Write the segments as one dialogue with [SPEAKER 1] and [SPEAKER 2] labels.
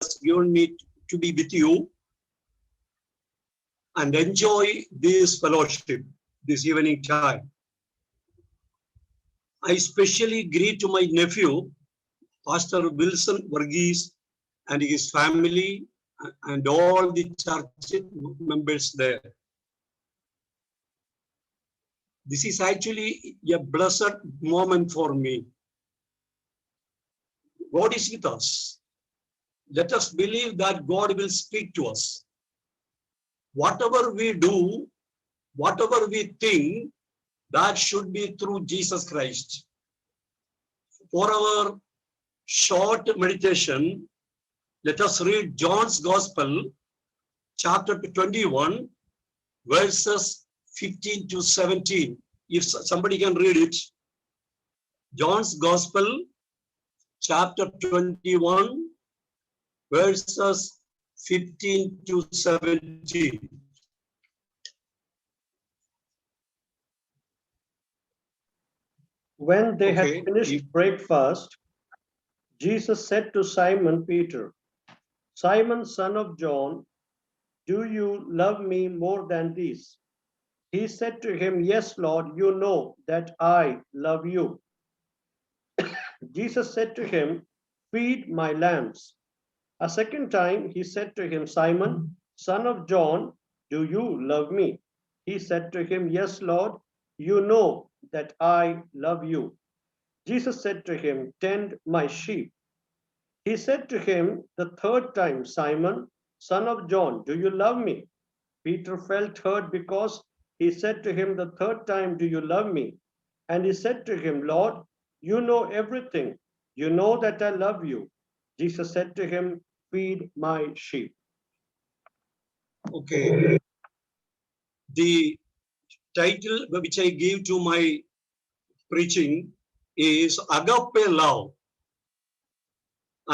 [SPEAKER 1] has given me to be with you and enjoy this fellowship this evening time. I especially greet to my nephew, Pastor Wilson Varghese, and his family and all the church members there. This is actually a blessed moment for me. God is with us. Let us believe that God will speak to us. Whatever we do, whatever we think, that should be through Jesus Christ. For our short meditation, let us read John's Gospel, chapter 21, verses 15 to 17. If somebody can read it. John's Gospel, chapter 21, verses 15 to 17.
[SPEAKER 2] When they had finished breakfast, Jesus said to Simon Peter, "Simon, son of John, do you love me more than these?" He said to him, "Yes, Lord, you know that I love you." Jesus said to him, "Feed my lambs." A second time he said to him, "Simon, son of John, do you love me?" He said to him, "Yes, Lord, you know that I love you." Jesus said to him, "Tend my sheep." He said to him the third time, "Simon, son of John, do you love me?" Peter felt hurt because he said to him the third time, "Do you love me?" And he said to him, "Lord, you know everything. You know that I love you." Jesus said to him, "Feed my sheep."
[SPEAKER 1] Okay. The title which I gave to my preaching is Agape Love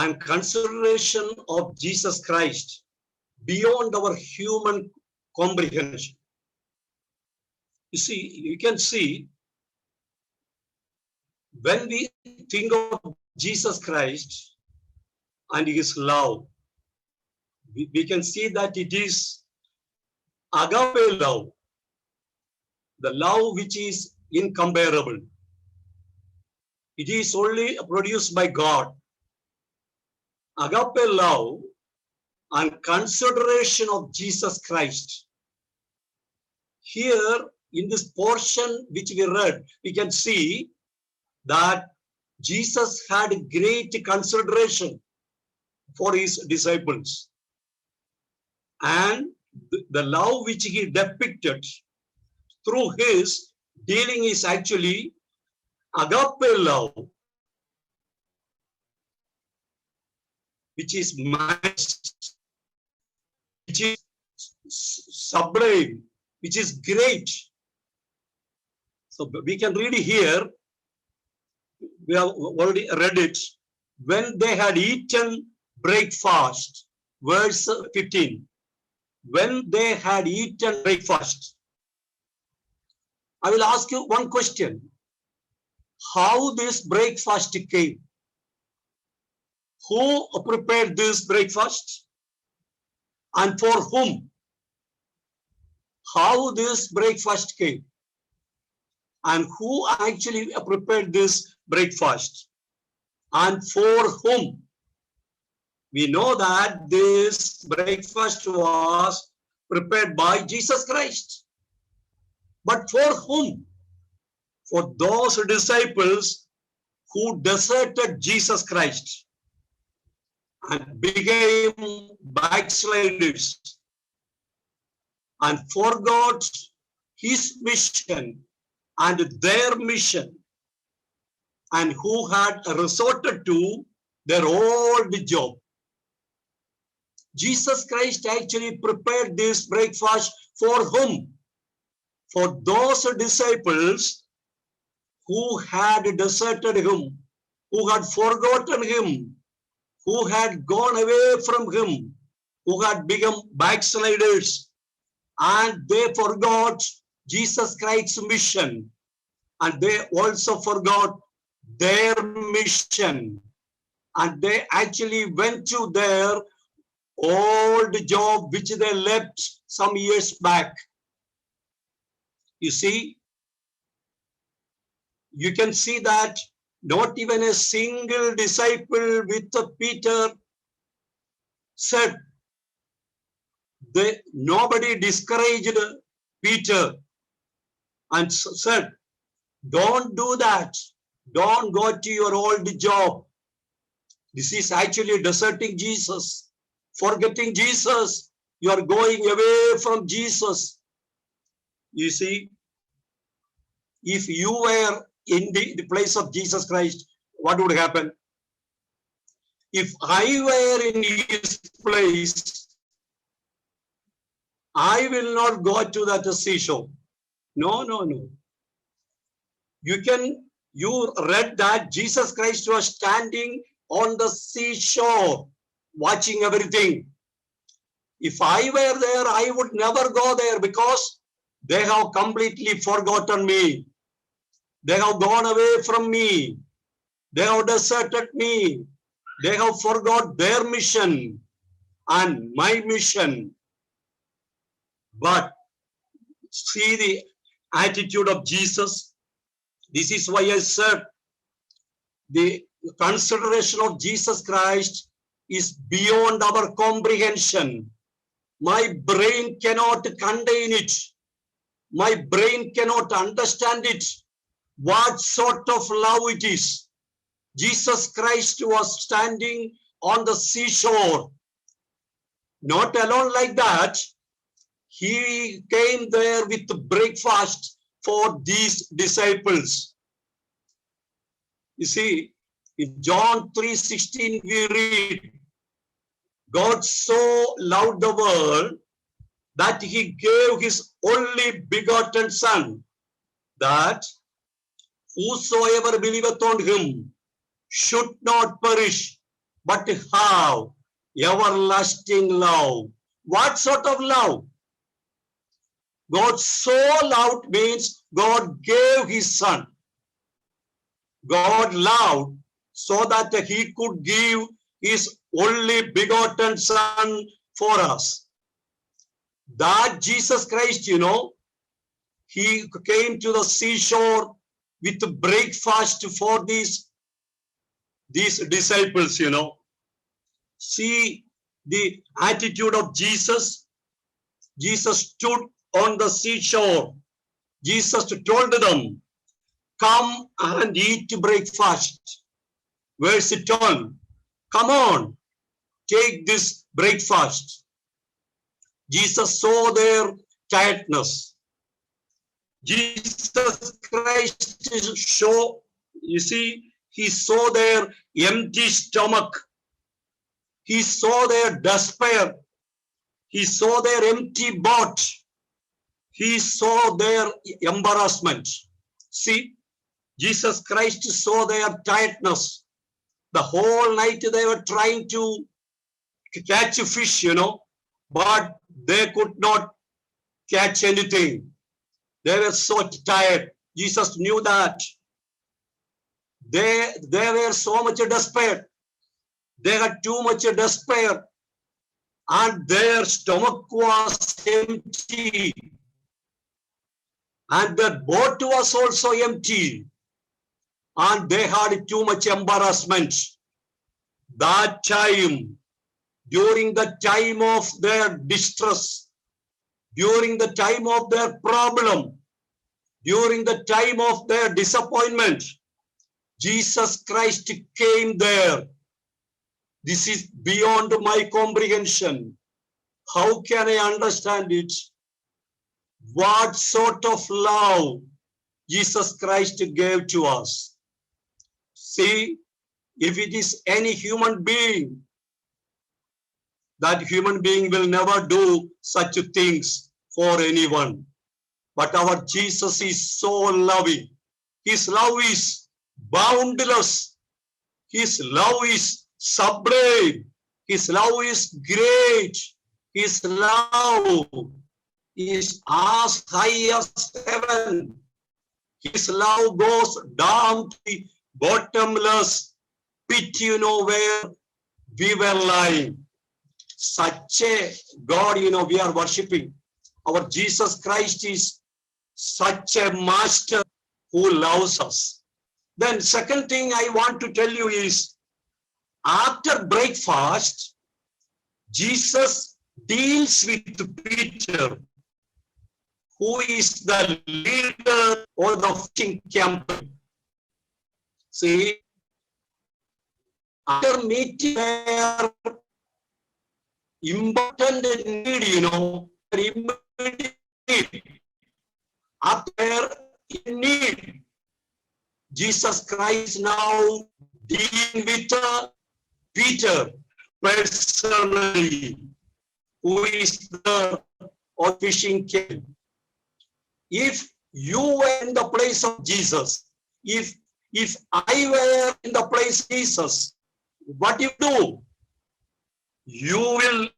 [SPEAKER 1] and Consideration of Jesus Christ Beyond Our Human Comprehension. You see, you can see when we think of Jesus Christ and his love, we can see that it is agape love, the love which is incomparable. It is only produced by God. Agape love and consideration of Jesus Christ. Here in this portion which we read, we can see that Jesus had great consideration for his disciples. And the love which he depicted through his dealing is actually agape love, which is matched, which is sublime, which is great. So we can read here, we have already read it. When they had eaten breakfast, verse 15. When they had eaten breakfast, I will ask you one question. How this breakfast came? Who prepared this breakfast? And for whom? How this breakfast came? And who actually prepared this breakfast? And for whom? We know that this breakfast was prepared by Jesus Christ. But for whom? For those disciples who deserted Jesus Christ and became backsliders and forgot his mission and their mission, and who had resorted to their old job. Jesus Christ actually prepared this breakfast for whom? For those disciples who had deserted him, who had forgotten him, who had gone away from him, who had become backsliders, and they forgot Jesus Christ's mission, and they also forgot their mission, and they actually went to their old job which they left some years back. You see, you can see that not even a single disciple with Peter said, nobody discouraged Peter and said, don't do that. Don't go to your old job. This is actually deserting Jesus, forgetting Jesus. You are going away from Jesus. You see, if you were in the place of Jesus Christ, what would happen? If I were in his place, I will not go to that seashore. No, no, no. You read that Jesus Christ was standing on the seashore, watching everything. If I were there, I would never go there because they have completely forgotten me. They have gone away from me. They have deserted me. They have forgot their mission and my mission. But see the attitude of Jesus. This is why I said the consideration of Jesus Christ is beyond our comprehension. My brain cannot contain it. My brain cannot understand it. What sort of love it is. Jesus Christ was standing on the seashore. Not alone like that. He came there with breakfast for these disciples. You see, in John 3:16 we read, God so loved the world that he gave his only begotten Son, that whosoever believeth on him should not perish, but have everlasting love. What sort of love? God so loved means God gave his Son. God loved so that he could give his only begotten Son for us. That Jesus Christ, he came to the seashore with breakfast for these disciples, See the attitude of Jesus. Jesus stood on the seashore. Jesus told them, come and eat breakfast. Verse 12, come on, take this breakfast. Jesus saw their tiredness. Jesus Christ he saw their empty stomach. He saw their despair. He saw their empty boat. He saw their embarrassment. See, Jesus Christ saw their tiredness. The whole night they were trying to catch a fish, but they could not catch anything. They were so tired. Jesus knew that. They were so much despair. They had too much despair. And their stomach was empty. And the boat was also empty. And they had too much embarrassment. That time, during the time of their distress, during the time of their problem, during the time of their disappointment, Jesus Christ came there. This is beyond my comprehension. How can I understand it? What sort of love Jesus Christ gave to us? See, if it is any human being, that human being will never do such things for anyone. But our Jesus is so loving. His love is boundless. His love is sublime. His love is great. His love is as high as heaven. His love goes down to the bottomless pit, where we were lying. such a God, we are worshiping. Our Jesus Christ is such a master who loves us. Then second thing I want to tell you is, after breakfast, Jesus deals with Peter, who is the leader of the fishing campaign. See, after meeting their important need, immediate need, after in need, Jesus Christ now dealing with Peter personally, who is the fishing king. If you were in the place of Jesus, if I were in the place of Jesus, what you do? You will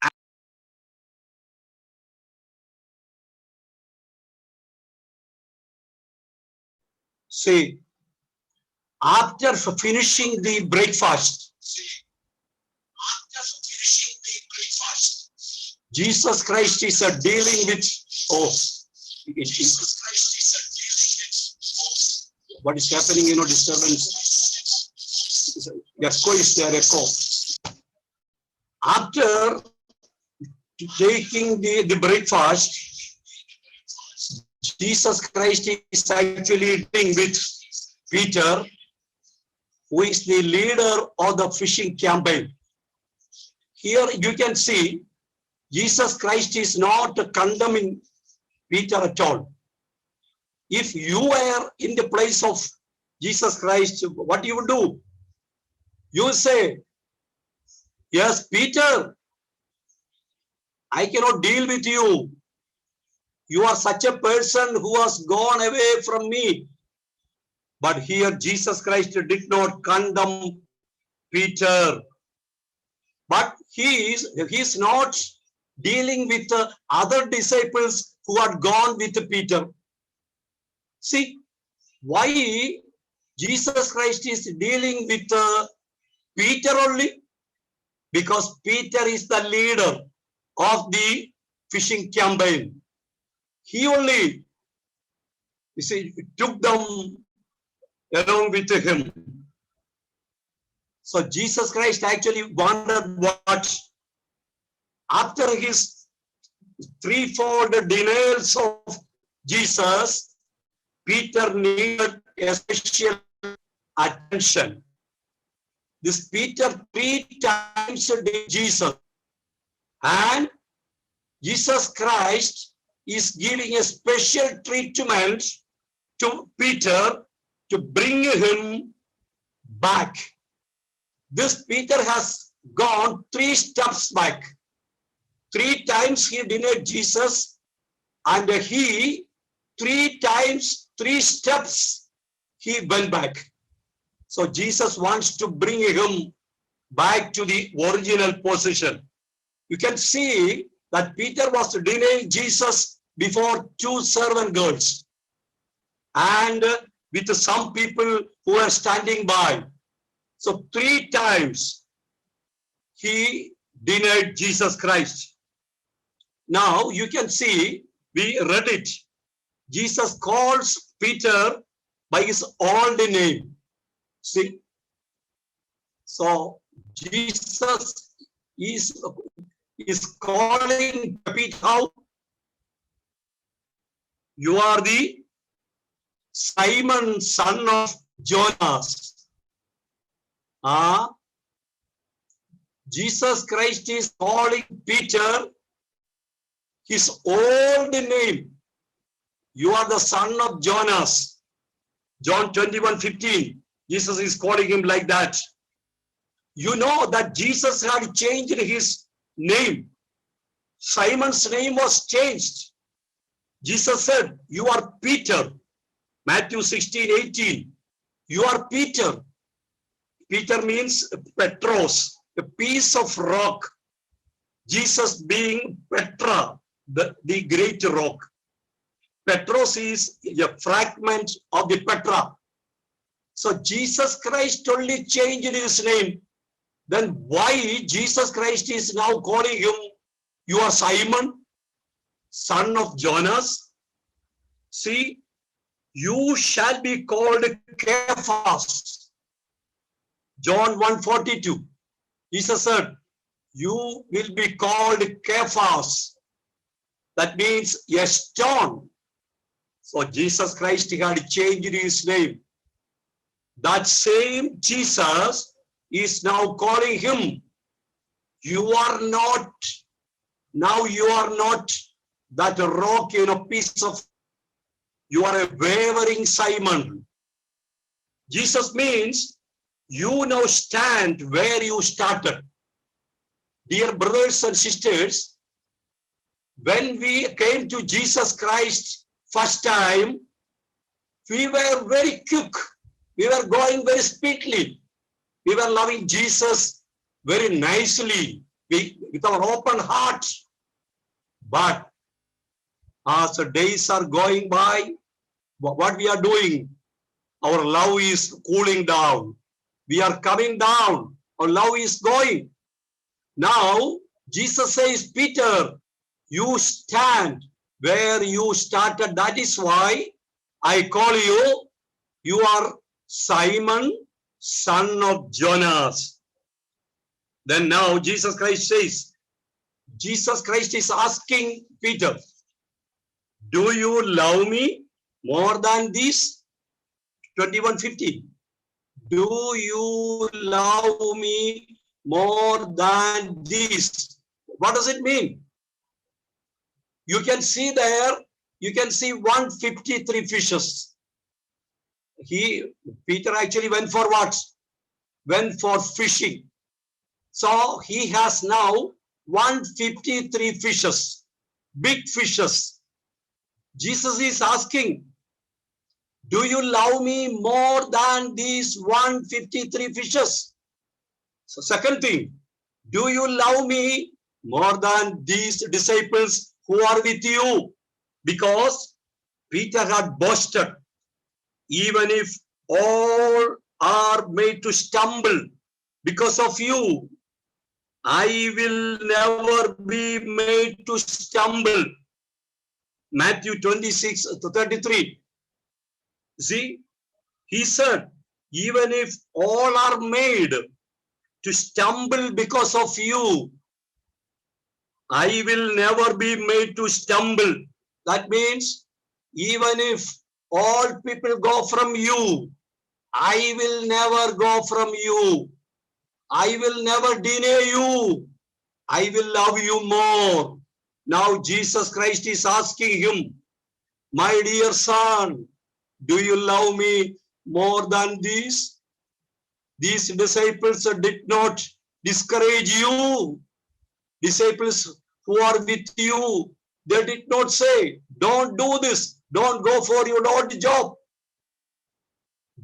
[SPEAKER 1] say, after finishing the breakfast, Jesus Christ is dealing with, Jesus Christ is dealing with, what is happening, disturbance. Echo is there, echo. After taking the breakfast, Jesus Christ is actually dealing with Peter, who is the leader of the fishing campaign. Here you can see Jesus Christ is not condemning Peter at all. If you were in the place of Jesus Christ, what you would do? You say, yes, Peter, I cannot deal with you. You are such a person who has gone away from me. But here Jesus Christ did not condemn Peter. But he is not dealing with the other disciples who had gone with Peter. See, why Jesus Christ is dealing with Peter only? Because Peter is the leader of the fishing campaign. He only, took them along with him. So Jesus Christ actually wanted what? After his threefold denials of Jesus, Peter needed a special attention. This Peter 3 times denied Jesus, and Jesus Christ is giving a special treatment to Peter to bring him back. This Peter has gone 3 steps back. 3 times he denied Jesus, and he 3 times, 3 steps he went back. So Jesus wants to bring him back to the original position. You can see that Peter was denying Jesus before 2 servant girls and with some people who are standing by. So 3 times he denied Jesus Christ. Now you can see, we read it. Jesus calls Peter by his old name. See? So Jesus is calling Peter how? You are the Simon, son of Jonas. Jesus Christ is calling Peter his old name. You are the son of Jonas. John 21:15. Jesus is calling him like that. You know that Jesus had changed his name. Simon's name was changed. Jesus said, you are Peter. Matthew 16:18. You are Peter. Peter means Petros, a piece of rock. Jesus being Petra, the great rock. Petros is a fragment of the Petra. So Jesus Christ only changed his name. Then why Jesus Christ is now calling him, you are Simon, son of Jonas? See, you shall be called Cephas. John 1:42. Jesus said, you will be called Cephas. That means a stone. So Jesus Christ had changed his name. That same Jesus is now calling him. You are not, now you are not that rock in a piece of, you are a wavering Simon. Jesus means you now stand where you started. Dear brothers and sisters, when we came to Jesus Christ first time, we were very quick. We were going very speedily. We were loving Jesus very nicely with our open heart. But as the days are going by, what we are doing, our love is cooling down. We are coming down. Our love is going. Now, Jesus says, Peter, you stand where you started. That is why I call you, you are Simon, son of Jonas. Then now Jesus Christ says, Jesus Christ is asking Peter, do you love me more than this? 21:15. Do you love me more than this? What does it mean? You can see there, you can see 153 fishes. Peter actually went for what? Went for fishing. So he has now 153 fishes, big fishes. Jesus is asking, do you love me more than these 153 fishes? So second thing, do you love me more than these disciples who are with you? Because Peter had boasted, even if all are made to stumble because of you, I will never be made to stumble. Matthew 26:33. See, he said, even if all are made to stumble because of you, I will never be made to stumble. That means, even if all people go from you, I will never go from you. I will never deny you. I will love you more. Now Jesus Christ is asking him, my dear son, do you love me more than this? These disciples did not discourage you. Disciples who are with you, they did not say, don't do this. Don't go for your odd job.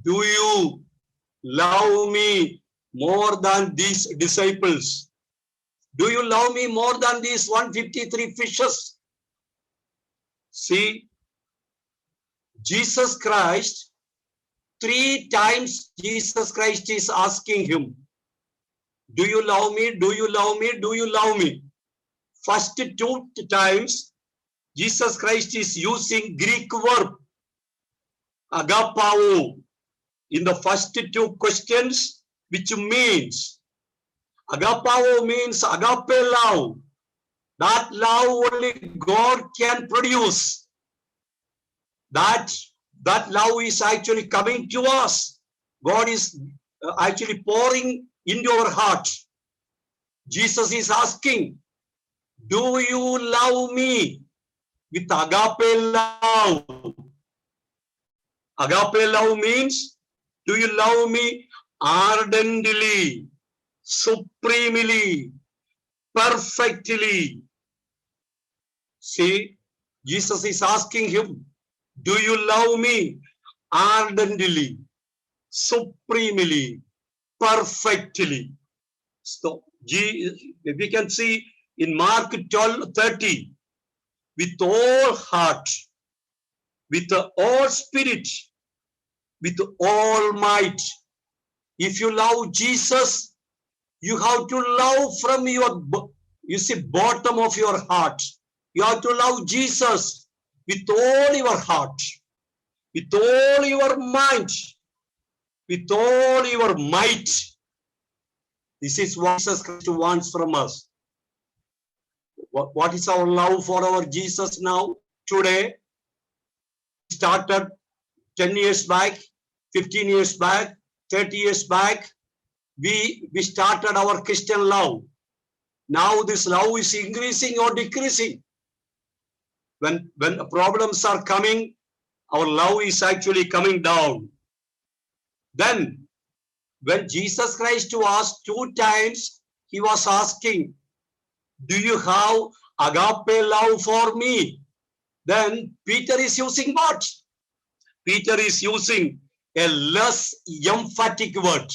[SPEAKER 1] Do you love me more than these disciples? Do you love me more than these 153 fishes? See, Jesus Christ, 3 times Jesus Christ is asking him, do you love me? Do you love me? Do you love me? First 2 times, Jesus Christ is using Greek verb, agapao, in the first 2 questions, which means, agapao means agape love. That love only God can produce. That love is actually coming to us. God is actually pouring into our heart. Jesus is asking, do you love me with agape love? Agape love means, do you love me ardently, supremely, perfectly? See, Jesus is asking him, do you love me ardently, supremely, perfectly? So we can see in Mark 12:30, with all heart, with all spirit, with all might. If you love Jesus, You have to love from your, bottom of your heart. You have to love Jesus with all your heart, with all your mind, with all your might. This is what Jesus Christ wants from us. What is our love for our Jesus now? Today, started 10 years back, 15 years back, 30 years back, we started our Christian love. Now this love is increasing or decreasing. When problems are coming, our love is actually coming down. Then, when Jesus Christ was 2 times, he was asking, do you have agape love for me? Then Peter is using what? Peter is using a less emphatic word.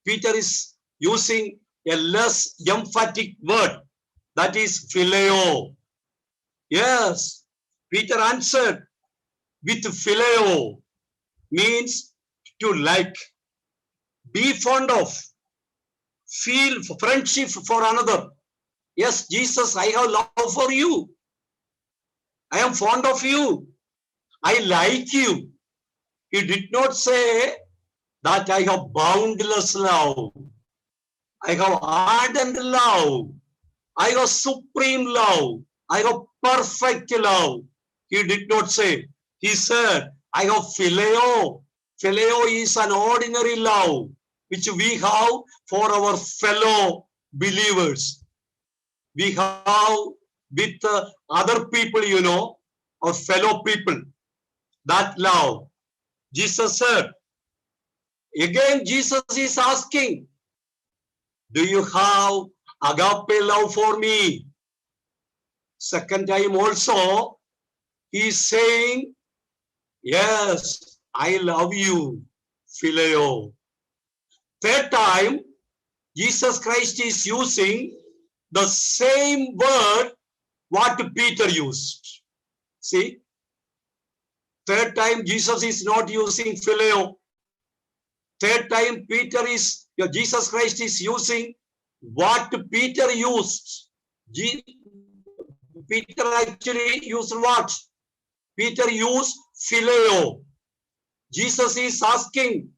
[SPEAKER 1] Peter is using a less emphatic word, that is phileo. Yes, Peter answered with phileo, means to like, be fond of, feel friendship for another. Yes, Jesus, I have love for you. I am fond of you. I like you. He did not say that I have boundless love. I have ardent love. I have supreme love. I have perfect love. He did not say. He said, I have phileo. Phileo is an ordinary love which we have for our fellow believers. We have with other people, our fellow people. That love. Jesus said, again Jesus is asking, do you have agape love for me? Second time also, he is saying, yes, I love you, phileo. Third time, Jesus Christ is using the same word what Peter used. See, third time Jesus is not using phileo. Third time Jesus Christ is using what Peter used. Peter actually used what? Peter used phileo. Jesus is asking,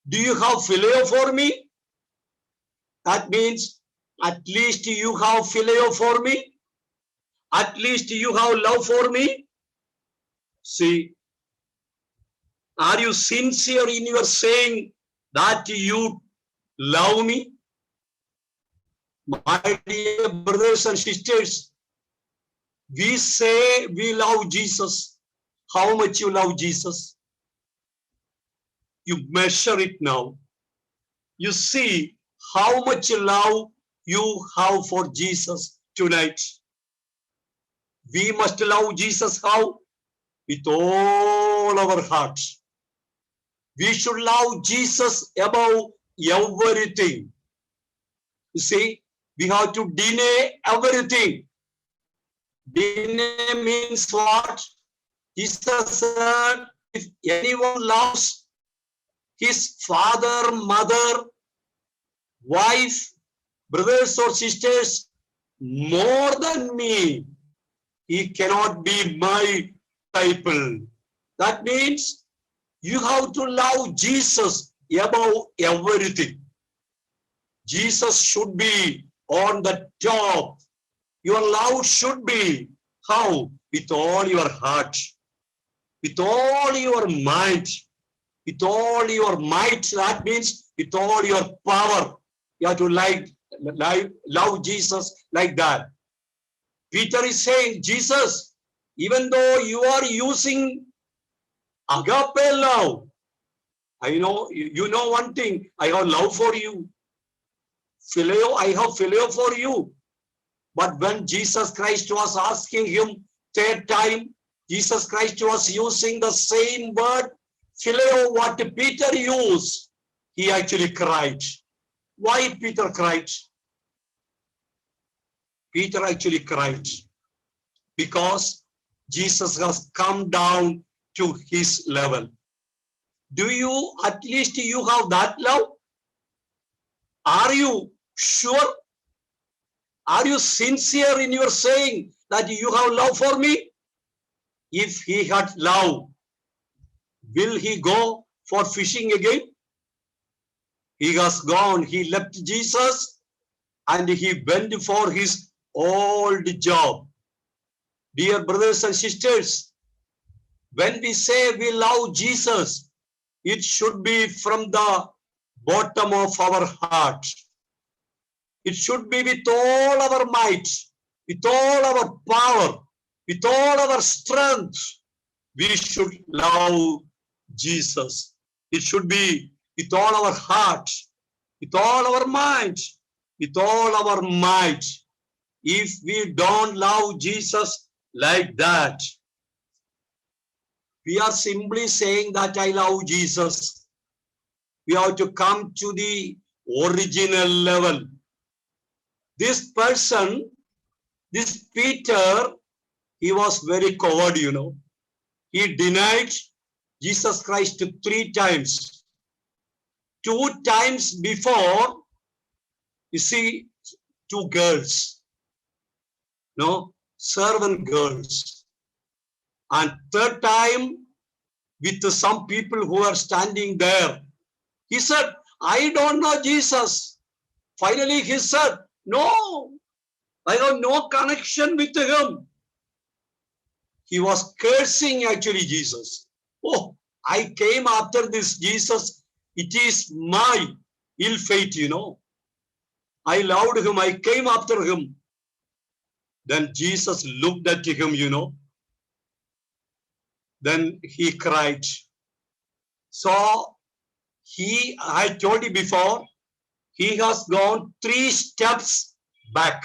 [SPEAKER 1] do you have phileo for me? That means at least you have phileo for me. At least you have love for me. See, are you sincere in your saying that you love me? My dear brothers and sisters, we say we love Jesus. How much you love Jesus? You measure it now. You see how much love you have for Jesus tonight. We must love Jesus how? With all our hearts. We should love Jesus above everything. You see, we have to deny everything. Deny means what? Jesus said, if anyone loves his father, mother, wife, brothers or sisters more than me, he cannot be my disciple. That means you have to love Jesus above everything. Jesus should be on the top. Your love should be how? With all your heart, with all your mind, with all your might. That means with all your power. You have to love Jesus like that. Peter is saying, Jesus, even though you are using agape love, I know, you know one thing, I have love for you. Phileo, I have phileo for you. But when Jesus Christ was asking him third time, Jesus Christ was using the same word, phileo, what Peter used. He actually cried. Why Peter cried? Peter actually cried because Jesus has come down to his level. Do you, at least you have that love? Are you sure? Are you sincere in your saying that you have love for me? If he had love, will he go for fishing again? He has gone. He left Jesus and he went for his old job. Dear brothers and sisters, when we say we love Jesus, it should be from the bottom of our heart. It should be with all our might, with all our power, with all our strength. We should love Jesus. It should be with all our heart, with all our mind, with all our might. If we don't love Jesus like that, we are simply saying that I love Jesus. We have to come to the original level. This person, this Peter, he was very coward, you know. He denied Jesus Christ 3 times. 2 times before, you see, 2 girls, no, servant girls. And 3rd time, with some people who are standing there, he said, I don't know Jesus. Finally, he said, no, I have no connection with him. He was cursing actually Jesus. Oh, I came after this Jesus. It is my ill fate, you know. I loved him. I came after him. Then Jesus looked at him, you know. Then he cried. So I told you before, he has gone 3 steps back.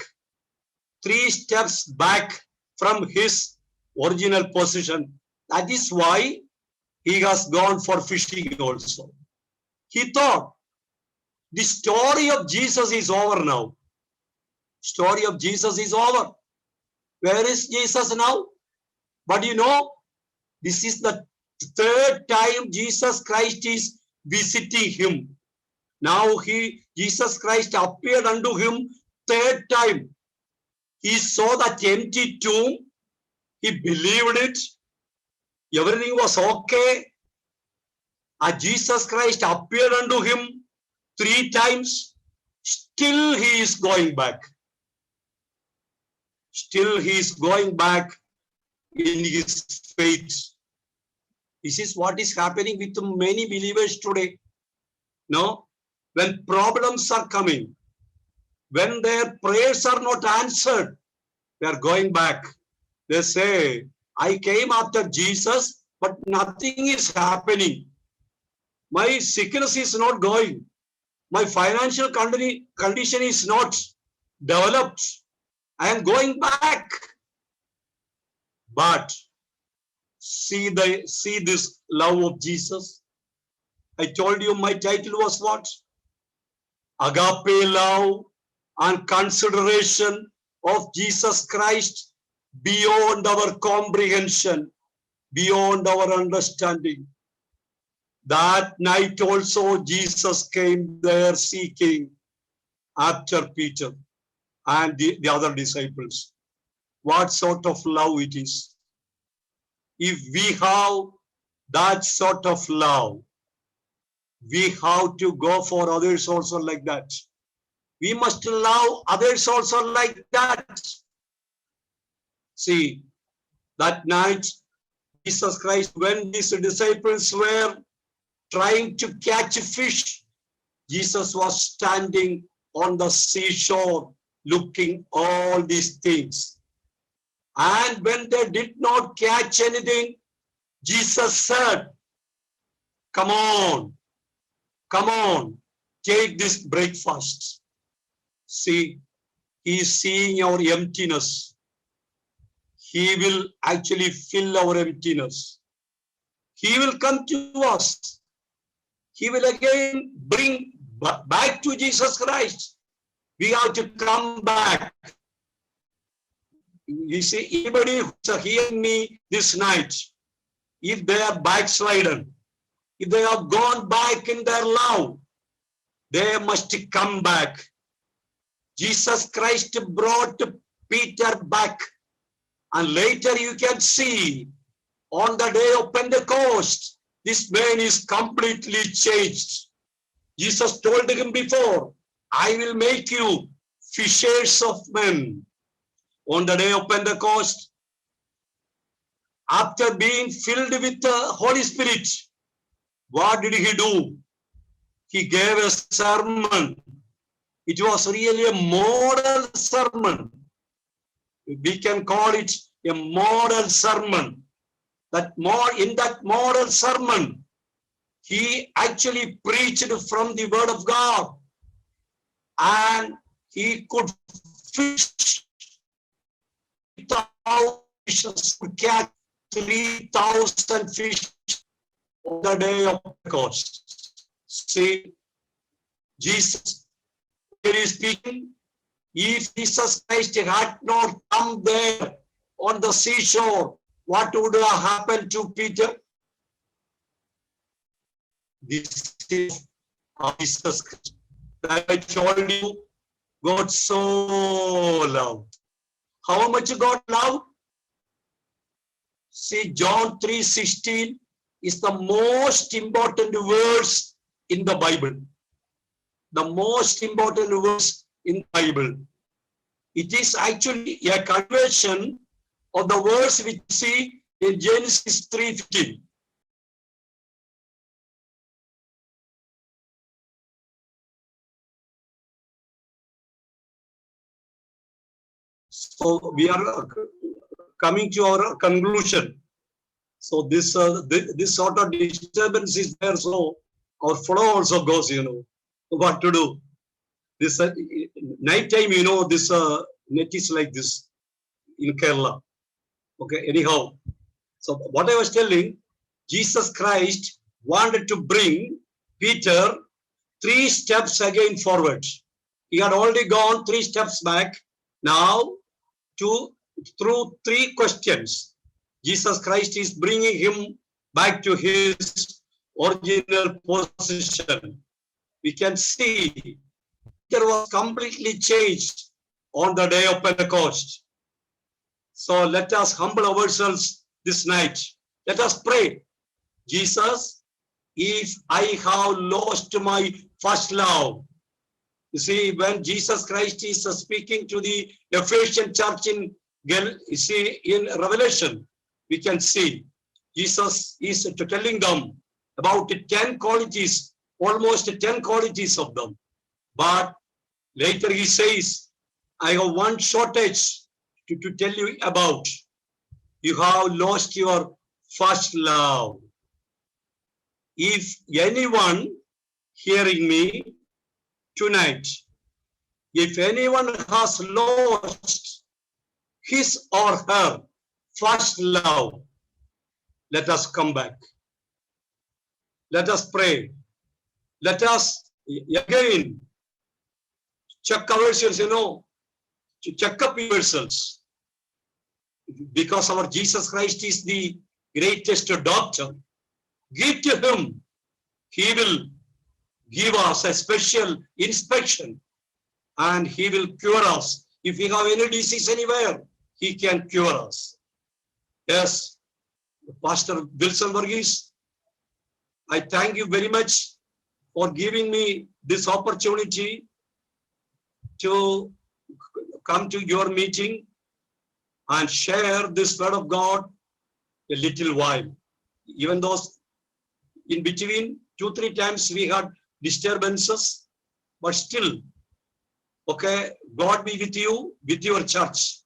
[SPEAKER 1] 3 steps back from his original position. That is why he has gone for fishing also. He thought the story of Jesus is over now. Story of Jesus is over. Where is Jesus now? But you know, this is the 3rd time Jesus Christ is visiting him. Now Jesus Christ appeared unto him 3rd time. He saw that empty tomb. He believed it. Everything was okay. And Jesus Christ appeared unto him 3 times. Still he is going back. Still he is going back in his faith. This is what is happening with many believers today. No? When problems are coming, when their prayers are not answered, they are going back. They say, I came after Jesus, but nothing is happening. My sickness is not going. My financial condition is not developed. I am going back. But see this love of Jesus. I told you my title was what? Agape love and consideration of Jesus Christ beyond our comprehension, beyond our understanding. That night also Jesus came there seeking after Peter and the other disciples. What sort of love it is? If we have that sort of love, we have to go for others also like that. We must love others also like that. See, that night, Jesus Christ, when his disciples were trying to catch fish, Jesus was standing on the seashore looking all these things. And when they did not catch anything, Jesus said, come on, take this breakfast. See, he is seeing our emptiness. He will actually fill our emptiness. He will come to us. He will again bring back to Jesus Christ. We have to come back. You see, anybody who's hearing me this night, if they are backslidden, if they have gone back in their love, they must come back. Jesus Christ brought Peter back. And later you can see on the day of Pentecost, this man is completely changed. Jesus told him before, I will make you fishers of men. On the day of Pentecost, after being filled with the Holy Spirit, what did he do? He gave a sermon. It was really a model sermon. We can call it a model sermon. In that model sermon, he actually preached from the word of God, and he could fish 3,000 catch 3,000 fish on the day of Pentecost. See, Jesus is speaking. If Jesus Christ had not come there on the seashore, what would have happened to Peter? This is Jesus Christ. I told you, God so loved. How much God loved? See, John 3:16 is the most important verse in the Bible. The most important verse in the Bible. It is actually a conversion of the verse which we see in Genesis 3:15. So we are coming to our conclusion. So this sort of disturbance is there. So our flow also goes. What to do. This night time, this net is like this in Kerala. Okay, anyhow. So what I was telling, Jesus Christ wanted to bring Peter 3 steps again forward. He had already gone 3 steps back. Now, through 3 questions, Jesus Christ is bringing him back to his original position. We can see Peter was completely changed on the day of Pentecost. So let us humble ourselves this night. Let us pray. Jesus, if I have lost my first love. You see, when Jesus Christ is speaking to the Ephesian church in Revelation, we can see Jesus is telling them about 10 qualities, almost 10 qualities of them. But later he says, I have one shortage to tell you about. You have lost your first love. If anyone hearing me tonight, if anyone has lost his or her first love, let us come back. Let us pray. Let us again check ourselves, to check up yourselves. Because our Jesus Christ is the greatest doctor. Give to him. He will give us a special inspection and he will cure us. If we have any disease anywhere, he can cure us. Yes, Pastor Wilson Varghese, I thank you very much for giving me this opportunity to come to your meeting and share this word of God a little while. Even though in between 2-3 times we had disturbances, but still, okay, God be with you, with your church.